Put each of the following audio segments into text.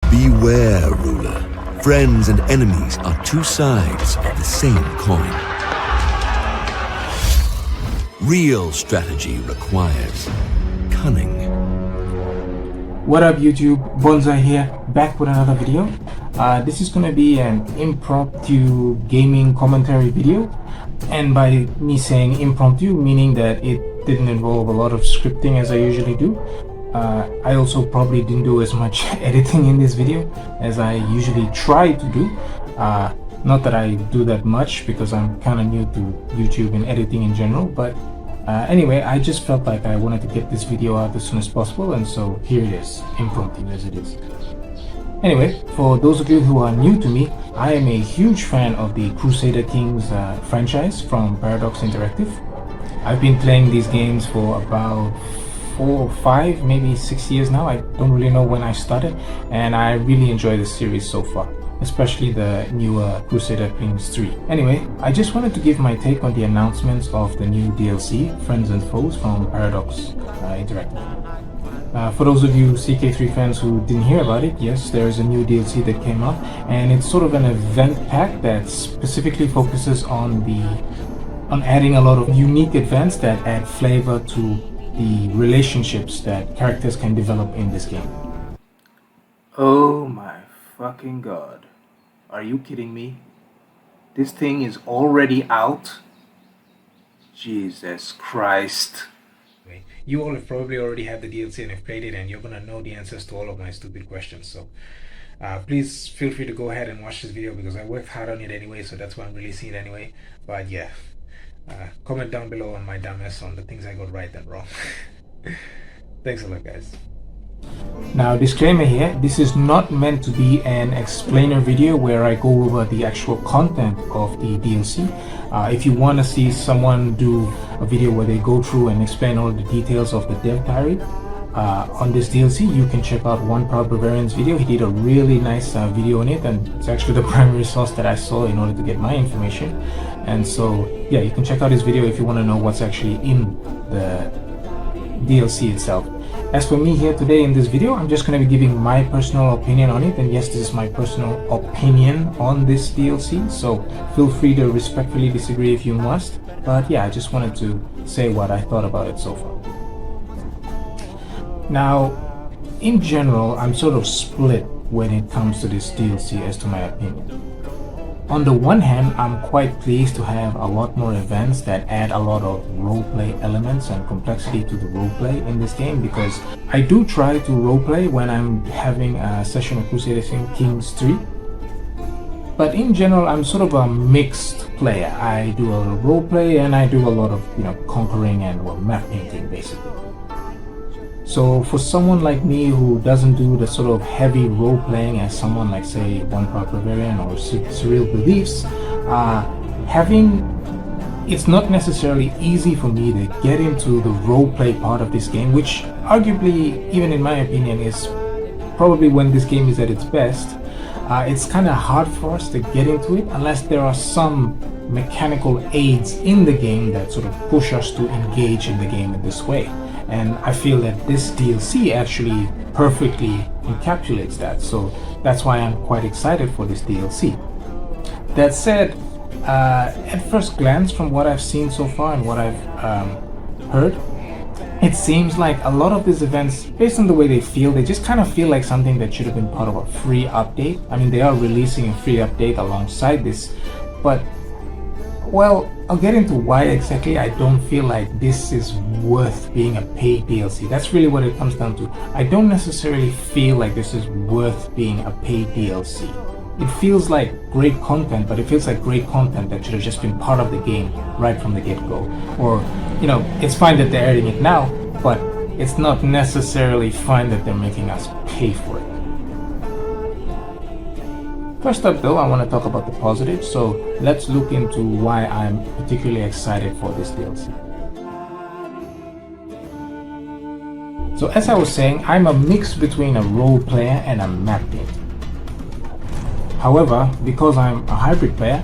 Beware, ruler. Friends and enemies are two sides of the same coin. Real strategy requires cunning. What up YouTube, Bonsai here, back with another video. This is gonna be an impromptu gaming commentary video, and by me saying impromptu, meaning that it didn't involve a lot of scripting as I usually do. I also probably didn't do as much editing in this video as I usually try to do. Not that I do that much because I'm kind of new to YouTube and editing in general, but anyway, I just felt like I wanted to get this video out as soon as possible, and so here it is, impromptu as it is. Anyway, for those of you who are new to me, I am a huge fan of the Crusader Kings franchise from Paradox Interactive. I've been playing these games for about 4 or 5, maybe 6 years now. I don't really know when I started, and I really enjoy the series so far, especially the newer Crusader Kings 3. Anyway, I just wanted to give my take on the announcements of the new DLC, Friends and Foes, from Paradox Interactive. For those of you CK3 fans who didn't hear about it, yes, there is a new DLC that came out, and it's sort of an event pack that specifically focuses on adding a lot of unique events that add flavor to the relationships that characters can develop in this game. Oh my fucking god. Are you kidding me? This thing is already out? Jesus Christ. You all have probably already had the DLC and have played it, and you're gonna know the answers to all of my stupid questions, so please feel free to go ahead and watch this video because I worked hard on it anyway, so that's why I'm releasing it anyway. But yeah, comment down below on my dumbass on the things I got right and wrong. Thanks a lot, guys. Now, disclaimer here, this is not meant to be an explainer video where I go over the actual content of the DLC. If you want to see someone do a video where they go through and explain all the details of the dev diary on this DLC, you can check out One Proud Barbarian's video. He did a really nice video on it, and it's actually the primary source that I saw in order to get my information. And so yeah, you can check out his video if you want to know what's actually in the DLC itself. As for me here today in this video, I'm just going to be giving my personal opinion on it, and yes, this is my personal opinion on this DLC, so feel free to respectfully disagree if you must, but yeah, I just wanted to say what I thought about it so far. Now, in general, I'm sort of split when it comes to this DLC as to my opinion. On the one hand, I'm quite pleased to have a lot more events that add a lot of roleplay elements and complexity to the roleplay in this game, because I do try to roleplay when I'm having a session of Crusader Kings 3. But in general, I'm sort of a mixed player. I do a lot of roleplay and I do a lot of, conquering and map painting basically. So for someone like me who doesn't do the sort of heavy role-playing as someone like, say, One Proud Barbarian or Surreal Beliefs, it's not necessarily easy for me to get into the role-play part of this game, which arguably, even in my opinion, is probably when this game is at its best. It's kind of hard for us to get into it unless there are some mechanical aids in the game that sort of push us to engage in the game in this way. And I feel that this DLC actually perfectly encapsulates that, so that's why I'm quite excited for this DLC. That said, at first glance, from what I've seen so far and what I've heard, it seems like a lot of these events, based on the way they feel, they just kind of feel like something that should have been part of a free update. I mean, they are releasing a free update alongside this, but well, I'll get into why exactly I don't feel like this is worth being a paid DLC. That's really what it comes down to. I don't necessarily feel like this is worth being a paid DLC. It feels like great content, but it feels like great content that should have just been part of the game right from the get-go. Or, it's fine that they're adding it now, but it's not necessarily fine that they're making us pay for it. First up though, I want to talk about the positives, so let's look into why I'm particularly excited for this DLC. So as I was saying, I'm a mix between a role player and a map painter. However, because I'm a hybrid player,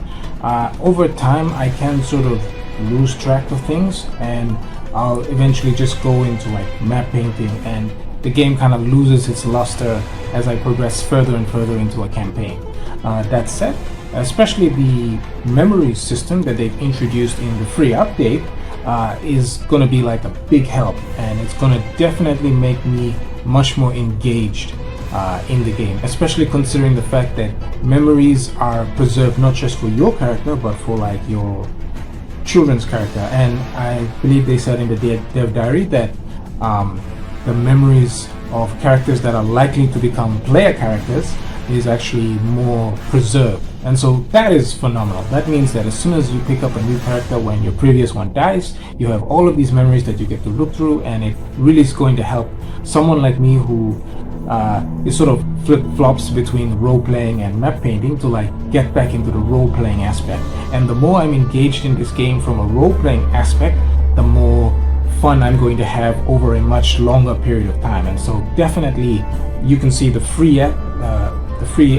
over time I can sort of lose track of things, and I'll eventually just go into like map painting, and the game kind of loses its luster as I progress further and further into a campaign. That said, especially the memory system that they've introduced in the free update is going to be like a big help, and it's going to definitely make me much more engaged in the game, especially considering the fact that memories are preserved not just for your character but for like your children's character. And I believe they said in the dev diary that the memories of characters that are likely to become player characters is actually more preserved, and so that is phenomenal. That means that as soon as you pick up a new character when your previous one dies, you have all of these memories that you get to look through, and it really is going to help someone like me who is sort of flip-flops between role-playing and map painting to like get back into the role-playing aspect. And the more I'm engaged in this game from a role-playing aspect, the more fun I'm going to have over a much longer period of time. And so definitely you can see the free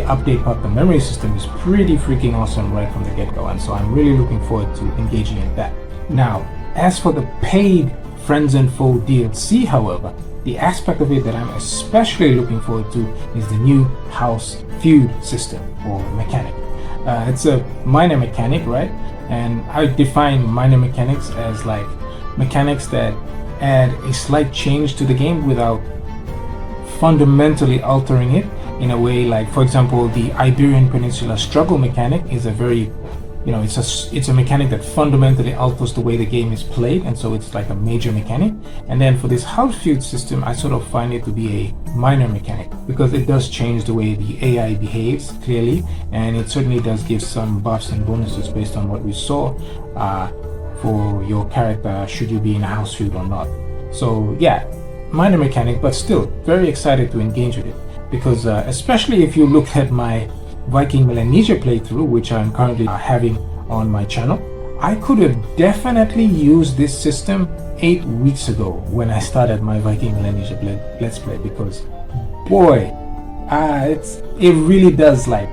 update part, the memory system, is pretty freaking awesome right from the get-go, and so I'm really looking forward to engaging in that. Now, as for the paid Friends and Foe DLC, however, the aspect of it that I'm especially looking forward to is the new house feud system or mechanic. It's a minor mechanic, right? And I define minor mechanics as like mechanics that add a slight change to the game without fundamentally altering it in a way. Like, for example, the Iberian Peninsula struggle mechanic is a very, it's a mechanic that fundamentally alters the way the game is played, and so it's like a major mechanic. And then for this house feud system, I sort of find it to be a minor mechanic because it does change the way the AI behaves clearly, and it certainly does give some buffs and bonuses based on what we saw for your character should you be in a house feud or not. So yeah, minor mechanic, but still very excited to engage with it, because especially if you look at my Viking Melanesia playthrough, which I'm currently having on my channel, I could have definitely used this system 8 weeks ago when I started my Viking Melanesia Let's Play, because boy, it really does, like,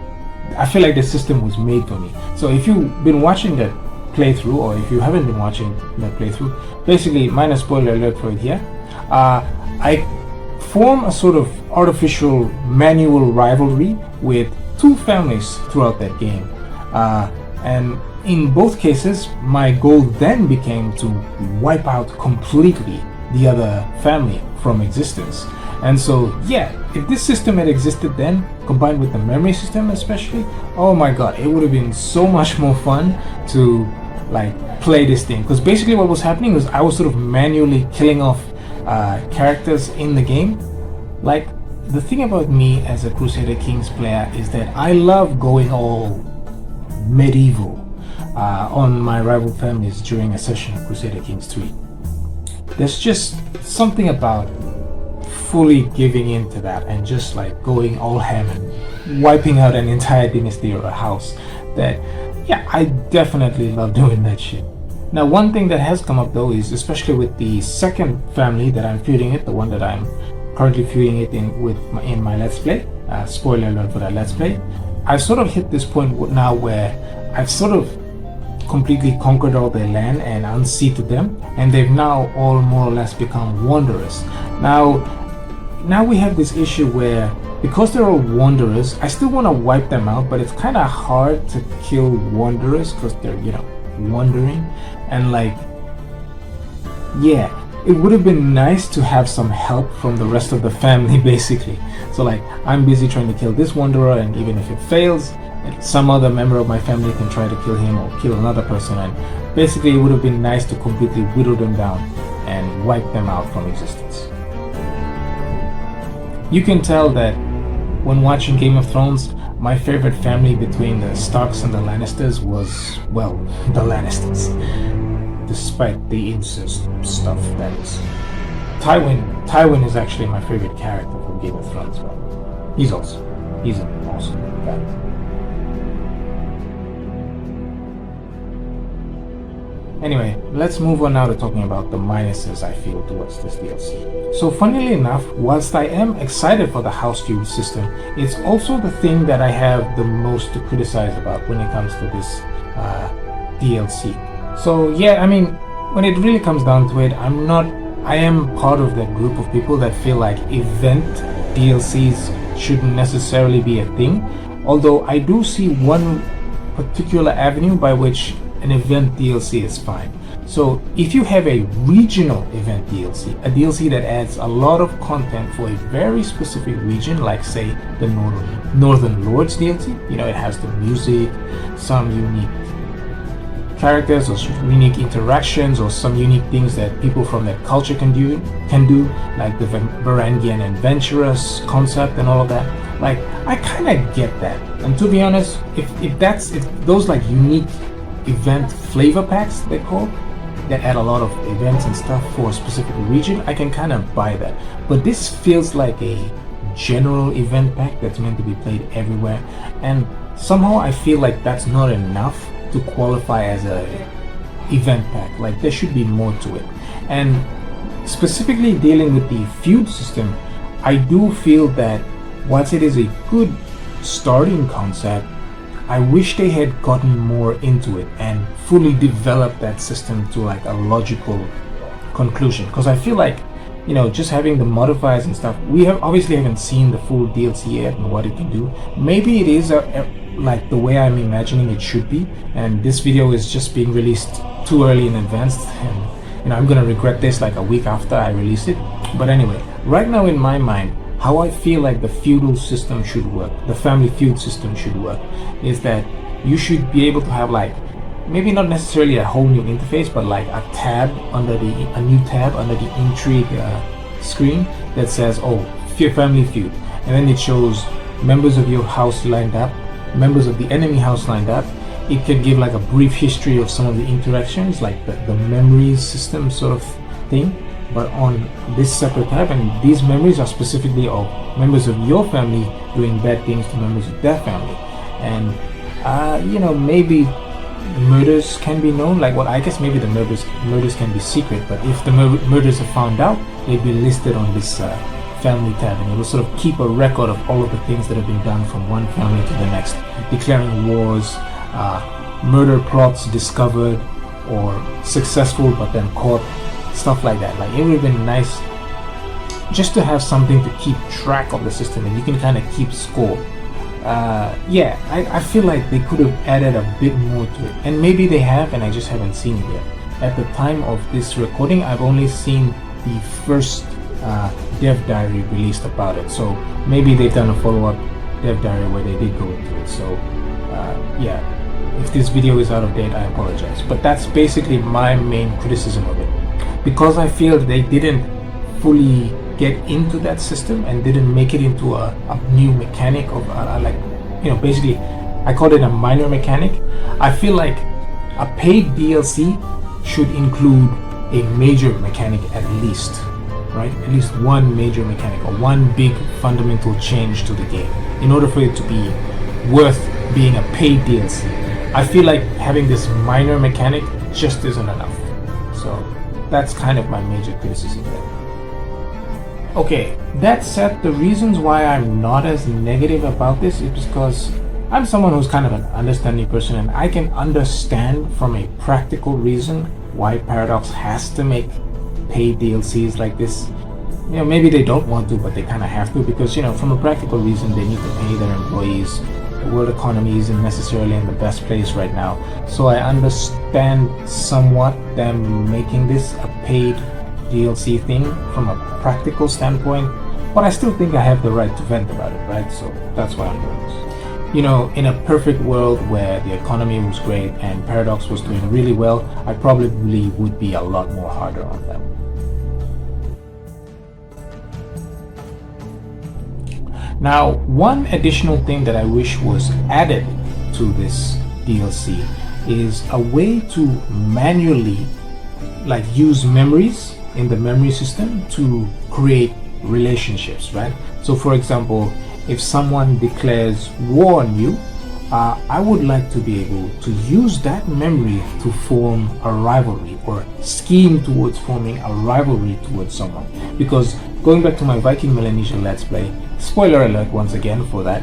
I feel like the system was made for me. So if you've been watching that playthrough, or if you haven't been watching that playthrough, basically, minor spoiler alert for it here, I form a sort of artificial manual rivalry with two families throughout that game, and in both cases my goal then became to wipe out completely the other family from existence. And so yeah, if this system had existed then, combined with the memory system especially, oh my god, it would have been so much more fun to like play this thing, because basically what was happening was I was sort of manually killing off characters in the game. Like, the thing about me as a Crusader Kings player is that I love going all medieval on my rival families during a session of Crusader Kings 3. There's just something about fully giving in to that and just like going all ham and wiping out an entire dynasty or a house that, yeah, I definitely love doing that shit. Now, one thing that has come up though is, especially with the second family that I'm feuding it, the one that I'm currently feuding it in my Let's Play, spoiler alert for that Let's Play, I've sort of hit this point now where I've sort of completely conquered all their land and unseated them, and they've now all more or less become wanderers. Now we have this issue where, because they're all wanderers, I still want to wipe them out, but it's kind of hard to kill wanderers because they're, wandering, and like, yeah, it would have been nice to have some help from the rest of the family basically. So like, I'm busy trying to kill this wanderer, and even if it fails, some other member of my family can try to kill him or kill another person, and basically it would have been nice to completely whittle them down and wipe them out from existence. You can tell that when watching Game of Thrones, my favorite family between the Starks and the Lannisters was, well, the Lannisters, despite the incest stuff that is. Tywin is actually my favorite character from Game of Thrones. Well, he's an awesome guy. Anyway, let's move on now to talking about the minuses I feel towards this DLC. So funnily enough, whilst I am excited for the house feud system, it's also the thing that I have the most to criticize about when it comes to this DLC. So yeah, I mean, when it really comes down to it, I'm not I am part of that group of people that feel like event DLCs shouldn't necessarily be a thing. Although I do see one particular avenue by which an event DLC is fine. So if you have a regional event DLC, a DLC that adds a lot of content for a very specific region, like say the Northern Lords DLC, you know, it has the music, some unique characters or unique interactions or some unique things that people from that culture can do, like the Varangian adventurous concept and all of that. Like, I kind of get that. And to be honest, if those like unique event flavor packs they're called, that add a lot of events and stuff for a specific region, I can kind of buy that. But this feels like a general event pack that's meant to be played everywhere, and somehow I feel like that's not enough to qualify as a event pack. Like, there should be more to it. And specifically dealing with the feud system, I do feel that whilst it is a good starting concept, I wish they had gotten more into it and fully developed that system to like a logical conclusion. Because I feel like, you know, just having the modifiers and stuff, we obviously haven't seen the full DLC yet and what it can do. Maybe it is like the way I'm imagining it should be, and this video is just being released too early in advance, and you know, I'm gonna regret this like a week after I release it. But anyway, right now in my mind, how I feel like the feudal system should work, the family feud system should work, is that you should be able to have like, maybe not necessarily a whole new interface, but like a new tab under the intrigue screen that says, oh, family feud, and then it shows members of your house lined up, members of the enemy house lined up. It can give like a brief history of some of the interactions, like the memories system sort of thing, but on this separate tab. And these memories are specifically of members of your family doing bad things to members of their family. And you know, maybe murders can be known, like, well, I guess maybe the murders can be secret, but if the murders are found out, they'd be listed on this family tab, and it will sort of keep a record of all of the things that have been done from one family to the next, declaring wars, murder plots discovered or successful but then caught, stuff like that. Like, it would have been nice just to have something to keep track of the system, and you can kind of keep score. Yeah, I feel like they could have added a bit more to it, and maybe they have, and I just haven't seen it yet. At the time of this recording, I've only seen the first dev diary released about it, so maybe they've done a follow-up dev diary where they did go into it. So yeah, if this video is out of date, I apologize, but that's basically my main criticism of it, because I feel they didn't fully get into that system and didn't make it into a new mechanic of like, you know, basically I call it a minor mechanic. I feel like a paid DLC should include a major mechanic at least, right? At least one major mechanic or one big fundamental change to the game in order for it to be worth being a paid DLC. I feel like having this minor mechanic just isn't enough. So that's kind of my major criticism there. Okay, that said, the reasons why I'm not as negative about this is because I'm someone who's kind of an understanding person, and I can understand from a practical reason why Paradox has to make paid DLCs like this. You know, maybe they don't want to, but they kind of have to, because, you know, from a practical reason, they need to pay their employees. The world economy isn't necessarily in the best place right now. So I understand somewhat them making this a paid DLC thing from a practical standpoint, but I still think I have the right to vent about it, right? So that's why I'm doing this. You know, in a perfect world where the economy was great and Paradox was doing really well, I probably would be a lot more harder on them. Now, one additional thing that I wish was added to this DLC is a way to manually like use memories in the memory system to create relationships, right? So for example, if someone declares war on you, I would like to be able to use that memory to form a rivalry or scheme towards forming a rivalry towards someone. Because going back to my Viking Melanesia Let's Play, spoiler alert once again for that,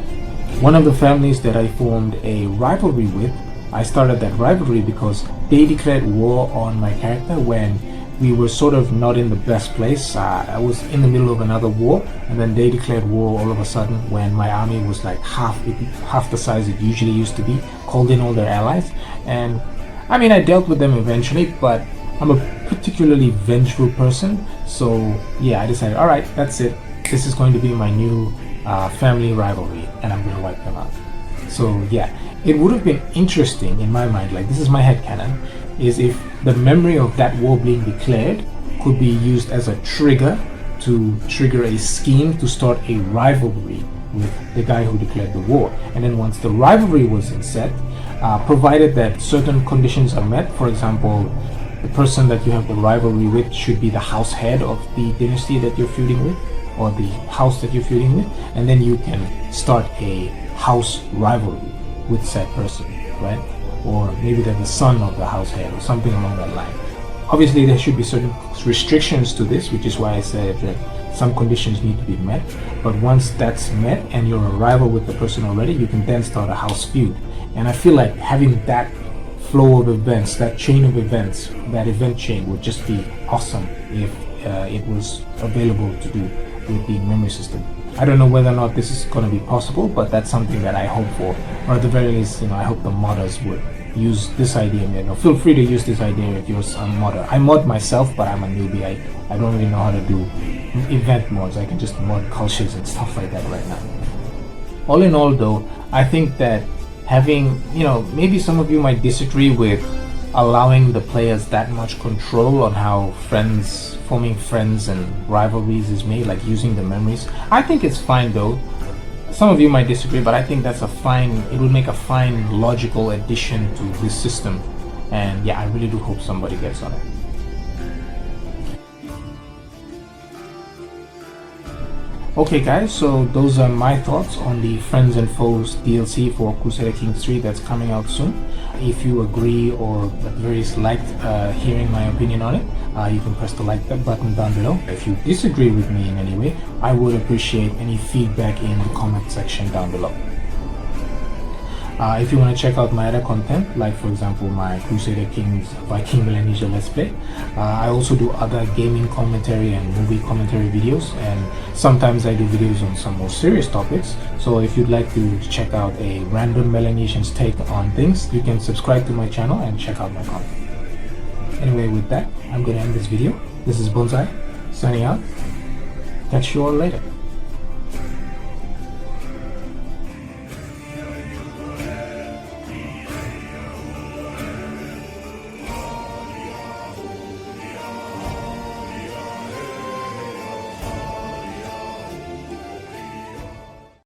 one of the families that I formed a rivalry with, I started that rivalry because they declared war on my character when we were sort of not in the best place. I was in the middle of another war, and then they declared war all of a sudden when my army was like half the size it usually used to be, called in all their allies. And I mean, I dealt with them eventually, but I'm a particularly vengeful person. So yeah, I decided, all right, that's it. This is going to be my new family rivalry, and I'm going to wipe them out. So yeah, it would have been interesting in my mind, like this is my headcanon, is if the memory of that war being declared could be used as a trigger to trigger a scheme to start a rivalry with the guy who declared the war. And then once the rivalry was in set, provided that certain conditions are met, for example, the person that you have the rivalry with should be the house head of the dynasty that you're feuding with, or the house that you're feuding with, and then you can start a house rivalry with said person, right? Or maybe they're the son of the house head or something along that line. Obviously there should be certain restrictions to this, which is why I said that some conditions need to be met. But once that's met and you're a rival with the person already, you can then start a house feud. And I feel like having that flow of events, that chain of events, that event chain would just be awesome if it was available to do with the memory system. I don't know whether or not this is going to be possible, but that's something that I hope for, or at the very least, I hope the modders would use this idea. Feel free to use this idea if you're a modder. I mod myself, but I'm a newbie. I don't really know how to do event mods. I can just mod cultures and stuff like that right now. All in all though, I think that having, maybe some of you might disagree with allowing the players that much control on how forming friends and rivalries is made, like using the memories. I think it's fine though. Some of you might disagree, but I think it would make a fine logical addition to this system. And yeah, I really do hope somebody gets on it. Okay guys, so those are my thoughts on the Friends and Foes DLC for Crusader Kings 3 that's coming out soon. If you agree or at the very least liked hearing my opinion on it, you can press the like button down below. If you disagree with me in any way, I would appreciate any feedback in the comment section down below. If you want to check out my other content, like for example my Crusader Kings Viking Melanesia Let's Play, I also do other gaming commentary and movie commentary videos, and sometimes I do videos on some more serious topics. So if you'd like to check out a random Melanesian's take on things, you can subscribe to my channel and check out my content. Anyway, with that, I'm going to end this video. This is Bonsai, signing out. Catch you all later.